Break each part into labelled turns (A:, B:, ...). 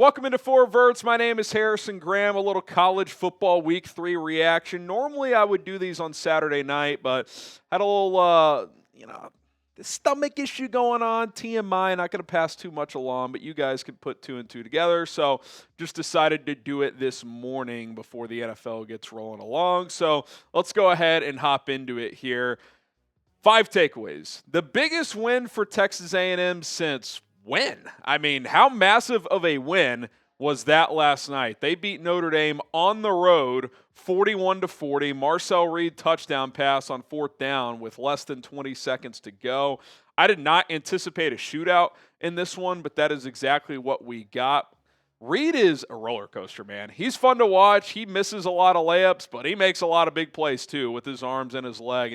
A: Welcome into Four Verts. My name is Harrison Graham. A little college football week 3 reaction. Normally I would do these on Saturday night, but had a little, stomach issue going on. TMI, not going to pass too much along, but you guys can put 2 and 2 together. So just decided to do it this morning before the NFL gets rolling along. So let's go ahead and hop into it here. 5 takeaways. The biggest win for Texas A&M since when? I mean, how massive of a win was that last night? They beat Notre Dame on the road 41-40. Marcel Reed touchdown pass on 4th down with less than 20 seconds to go. I did not anticipate a shootout in this one, but that is exactly what we got. Reed is a roller coaster, man. He's fun to watch. He misses a lot of layups, but he makes a lot of big plays too with his arms and his legs,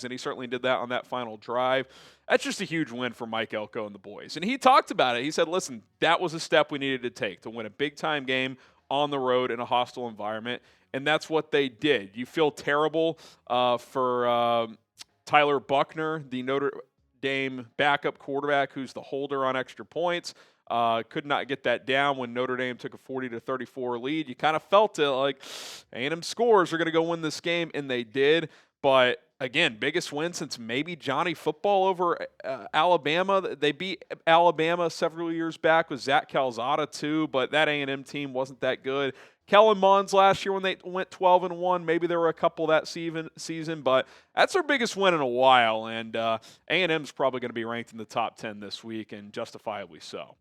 A: and he certainly did that on that final drive. That's just a huge win for Mike Elko and the boys. And he talked about it. He said, listen, that was a step we needed to take to win a big-time game on the road in a hostile environment, and that's what they did. You feel terrible for Tyler Buckner, the Notre Dame backup quarterback who's the holder on extra points. Could not get that down when Notre Dame took a 40-34 lead. You kind of felt it like A&M scores are going to go win this game, and they did. But again, biggest win since maybe Johnny Football over Alabama. They beat Alabama several years back with Zach Calzada too, but that A&M team wasn't that good. Kellen Mond's last year when they went 12-1, maybe there were a couple that season, but that's their biggest win in a while, and A&M's probably going to be ranked in the top 10 this week, and justifiably so.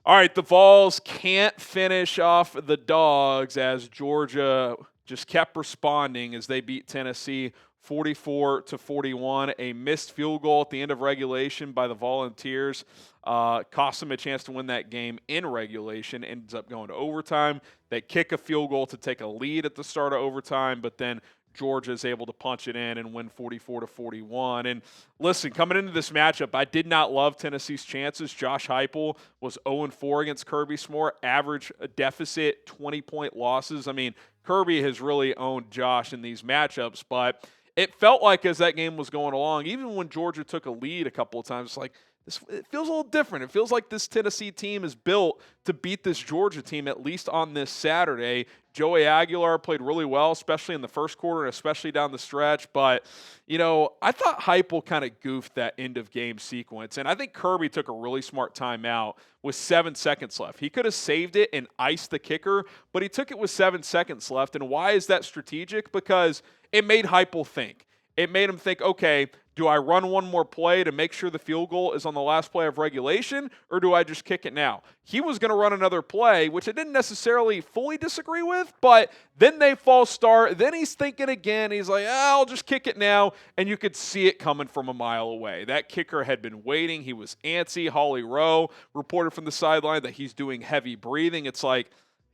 A: All right, the Vols can't finish off the Dogs as Georgia just kept responding as they beat Tennessee 44-41. A missed field goal at the end of regulation by the Volunteers cost them a chance to win that game in regulation. Ends up going to overtime. They kick a field goal to take a lead at the start of overtime, but then Georgia is able to punch it in and win 44-41. And listen, coming into this matchup, I did not love Tennessee's chances. Josh Heupel was 0-4 against Kirby Smart, average a deficit, 20-point losses. I mean, Kirby has really owned Josh in these matchups, but it felt like as that game was going along, even when Georgia took a lead a couple of times, it's like, it feels a little different. It feels like this Tennessee team is built to beat this Georgia team, at least on this Saturday. Joey Aguilar played really well, especially in the first quarter and especially down the stretch. But, I thought Heupel kind of goofed that end-of-game sequence. And I think Kirby took a really smart timeout with 7 seconds left. He could have saved it and iced the kicker, but he took it with 7 seconds left. And why is that strategic? Because it made Heupel think. It made him think, okay, do I run one more play to make sure the field goal is on the last play of regulation, or do I just kick it now? He was going to run another play, which I didn't necessarily fully disagree with, but then they false start. Then he's thinking again. He's like, I'll just kick it now, and you could see it coming from a mile away. That kicker had been waiting. He was antsy. Holly Rowe reported from the sideline that he's doing heavy breathing. It's like,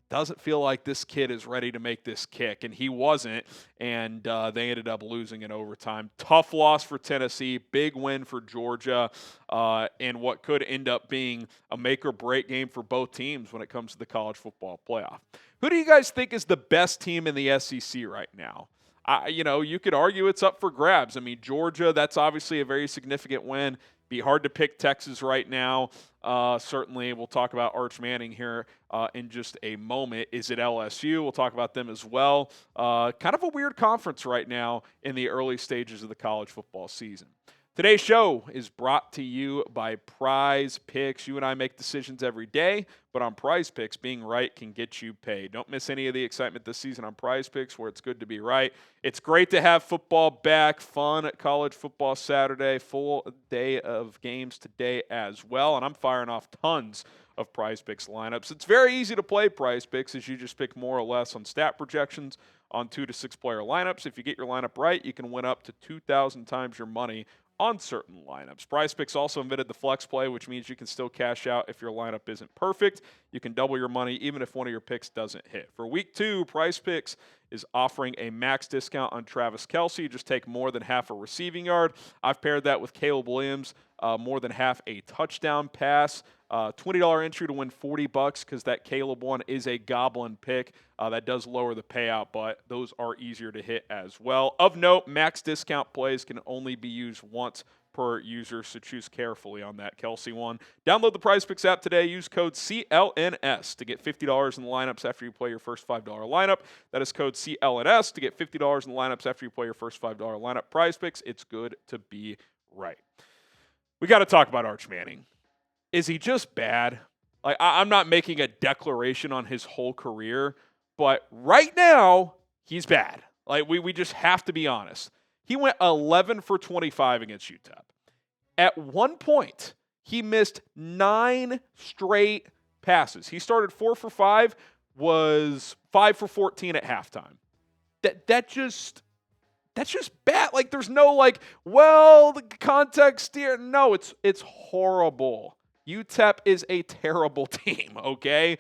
A: doesn't feel like this kid is ready to make this kick, and he wasn't, and they ended up losing in overtime. Tough loss for Tennessee, big win for Georgia, and what could end up being a make-or-break game for both teams when it comes to the college football playoff. Who do you guys think is the best team in the SEC right now? You could argue it's up for grabs. I mean, Georgia, that's obviously a very significant win. Be hard to pick Texas right now. Certainly, we'll talk about Arch Manning here in just a moment. Is it LSU? We'll talk about them as well. Kind of a weird conference right now in the early stages of the college football season. Today's show is brought to you by PrizePicks. You and I make decisions every day, but on PrizePicks, being right can get you paid. Don't miss any of the excitement this season on PrizePicks, where it's good to be right. It's great to have football back, fun at College Football Saturday, full day of games today as well, and I'm firing off tons of PrizePicks lineups. It's very easy to play PrizePicks as you just pick more or less on stat projections on 2 to 6 player lineups. If you get your lineup right, you can win up to 2,000 times your money on certain lineups. PrizePicks also invented the flex play, which means you can still cash out if your lineup isn't perfect. You can double your money even if one of your picks doesn't hit. For week 2, PrizePicks is offering a max discount on Travis Kelce. Just take more than half a receiving yard. I've paired that with Caleb Williams, more than half a touchdown pass. $20 entry to win $40 because that Caleb one is a goblin pick. That does lower the payout, but those are easier to hit as well. Of note, max discount plays can only be used once per user, so choose carefully on that Kelsey one. Download the PrizePicks app today. Use code CLNS to get $50 in the lineups after you play your first $5 lineup. That is code CLNS to get $50 in the lineups after you play your first $5 lineup. PrizePicks, it's good to be right. We got to talk about Arch Manning. Is he just bad? Like, I'm not making a declaration on his whole career, but right now, he's bad. Like, we just have to be honest. He went 11 for 25 against UTEP. At one point, he missed 9 straight passes. He started 4 for 5, was 5 for 14 at halftime. That's just bad. Like, there's no the context here. No, it's horrible. UTEP is a terrible team, okay?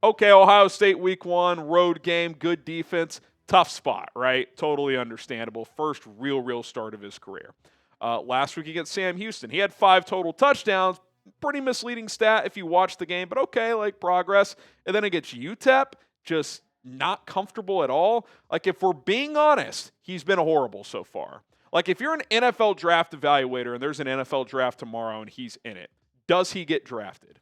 A: Ohio State week 1, road game, good defense, tough spot, right? Totally understandable. First real start of his career. Last week against Sam Houston, he had 5 total touchdowns. Pretty misleading stat if you watch the game, but okay, progress. And then against UTEP, just not comfortable at all. If we're being honest, he's been horrible so far. If you're an NFL draft evaluator and there's an NFL draft tomorrow and he's in it, does he get drafted?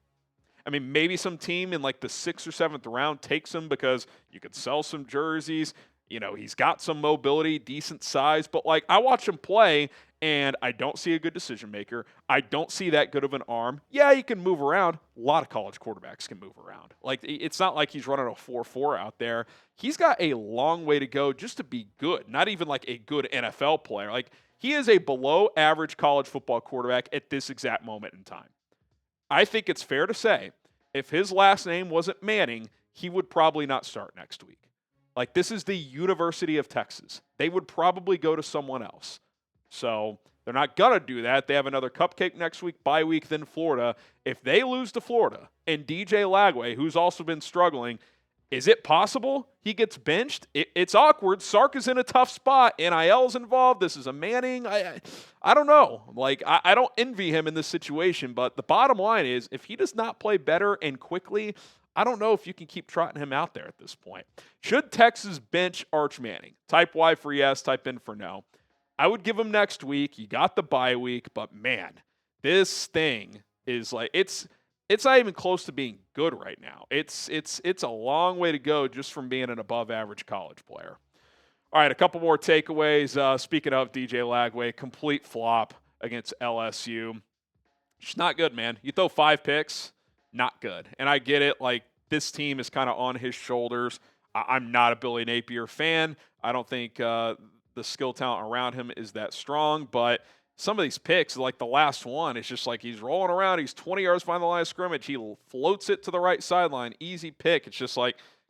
A: I mean, maybe some team in the 6th or 7th round takes him because you could sell some jerseys. He's got some mobility, decent size, but I watch him play and I don't see a good decision maker. I don't see that good of an arm. Yeah, he can move around. A lot of college quarterbacks can move around. It's not like he's running a 4.4 out there. He's got a long way to go just to be good, not even a good NFL player. He is a below average college football quarterback at this exact moment in time. I think it's fair to say if his last name wasn't Manning, he would probably not start next week. This is the University of Texas. They would probably go to someone else. So they're not going to do that. They have another cupcake next week, bye week, then Florida. If they lose to Florida and DJ Lagway, who's also been struggling, is it possible he gets benched? It's awkward. Sark is in a tough spot. NIL's involved. This is a Manning. I don't know. I don't envy him in this situation, but the bottom line is if he does not play better and quickly, I don't know if you can keep trotting him out there at this point. Should Texas bench Arch Manning? Type Y for yes, type in for no. I would give him next week. You got the bye week, but man, this thing is it's not even close to being good right now. It's a long way to go just from being an above average college player. All right, a couple more takeaways. Speaking of DJ Lagway, complete flop against LSU. Just not good, man. You throw 5 picks, not good. And I get it. This team is kind of on his shoulders. I'm not a Billy Napier fan. I don't think the skill talent around him is that strong, but some of these picks, the last one, it's just he's rolling around. He's 20 yards behind the line of scrimmage. He floats it to the right sideline. Easy pick. It's just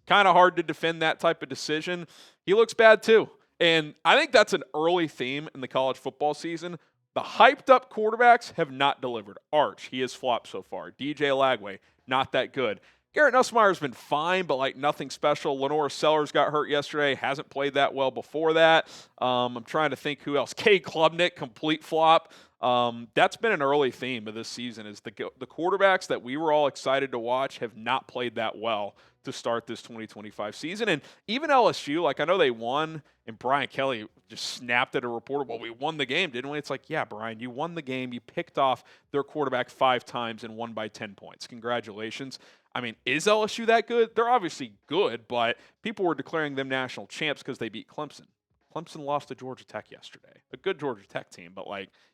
A: kind of hard to defend that type of decision. He looks bad too. And I think that's an early theme in the college football season. The hyped up quarterbacks have not delivered. Arch, he has flopped so far. DJ Lagway, not that good. Garrett Nussmeier's been fine, but nothing special. Lenore Sellers got hurt yesterday. Hasn't played that well before that. I'm trying to think who else. Cade Klubnik, complete flop. That's been an early theme of this season is the quarterbacks that we were all excited to watch have not played that well to start this 2025 season. And even LSU, I know they won, and Brian Kelly just snapped at a reporter, well, we won the game, didn't we? It's yeah, Brian, you won the game. You picked off their quarterback 5 times and won by 10 points. Congratulations. I mean, is LSU that good? They're obviously good, but people were declaring them national champs because they beat Clemson. Clemson lost to Georgia Tech yesterday. A good Georgia Tech team, but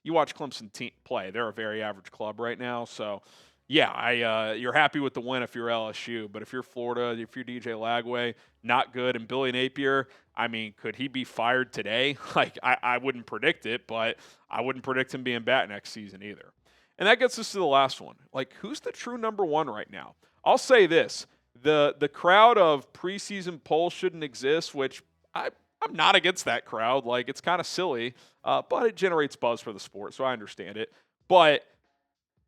A: you watch Clemson play, they're a very average club right now. So, yeah, you're happy with the win if you're LSU, but if you're Florida, if you're DJ Lagway, not good. And Billy Napier, I mean, could he be fired today? I wouldn't predict it, but I wouldn't predict him being back next season either. And that gets us to the last one. Who's the true number one right now? I'll say this. The crowd of preseason polls shouldn't exist, which I'm not against that crowd. It's kind of silly, but it generates buzz for the sport, so I understand it. But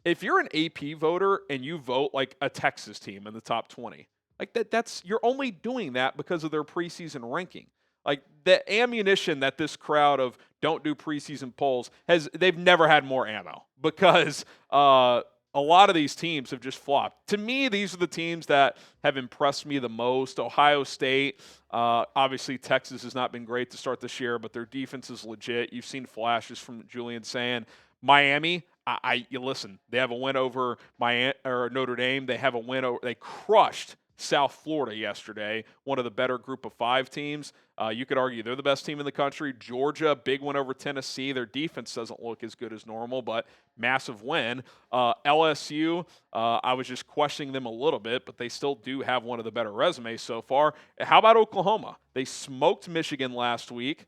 A: if you're an AP voter and you vote a Texas team in the top 20, that's you're only doing that because of their preseason ranking. The ammunition that this crowd of don't do preseason polls they've never had more ammo because a lot of these teams have just flopped. To me, these are the teams that have impressed me the most. Ohio State, obviously Texas has not been great to start this year, but their defense is legit. You've seen flashes from Julian Sand. Miami, you listen. They have a win over Notre Dame. They have a win over. They crushed South Florida yesterday, one of the better Group of 5 teams. You could argue they're the best team in the country. Georgia, big win over Tennessee. Their defense doesn't look as good as normal, but massive win. LSU, I was just questioning them a little bit, but they still do have one of the better resumes so far. How about Oklahoma? They smoked Michigan last week.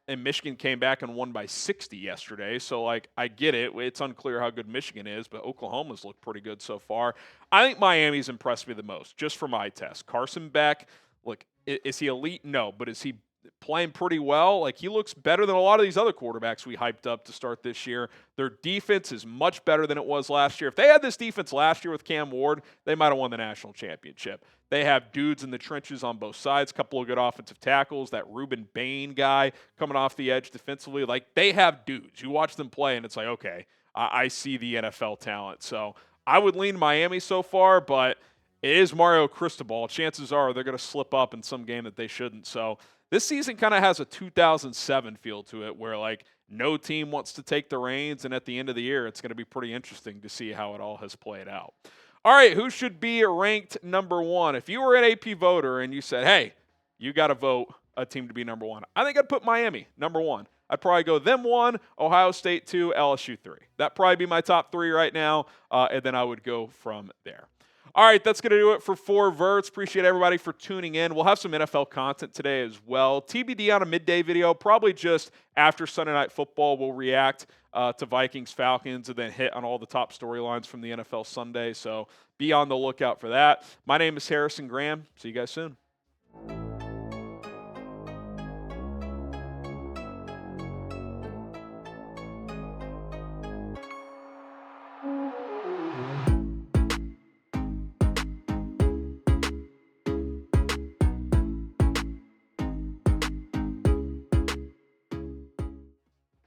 A: And Michigan came back and won by 60 yesterday. So, like, I get it. It's unclear how good Michigan is, but Oklahoma's looked pretty good so far. I think Miami's impressed me the most, just for my test. Carson Beck, look, is he elite? No. But is he playing pretty well? Like, he looks better than a lot of these other quarterbacks we hyped up to start this year. Their defense is much better than it was last year. If they had this defense last year with Cam Ward, they might have won the national championship. They have dudes in the trenches on both sides, a couple of good offensive tackles, that Reuben Bain guy coming off the edge defensively. Like, they have dudes. You watch them play, and it's like, okay, I see the NFL talent. So I would lean Miami so far, but it is Mario Cristobal. Chances are they're going to slip up in some game that they shouldn't. So this season kind of has a 2007 feel to it where, like, no team wants to take the reins, and at the end of the year, it's going to be pretty interesting to see how it all has played out. All right, who should be ranked number 1? If you were an AP voter and you said, hey, you got to vote a team to be number 1, I think I'd put Miami number 1. I'd probably go them 1, Ohio State 2, LSU 3. That'd probably be my top 3 right now, and then I would go from there. All right, that's going to do it for 4 Verts. Appreciate everybody for tuning in. We'll have some NFL content today as well. TBD on a midday video, probably just after Sunday Night Football. We'll react to Vikings-Falcons and then hit on all the top storylines from the NFL Sunday. So be on the lookout for that. My name is Harrison Graham. See you guys soon.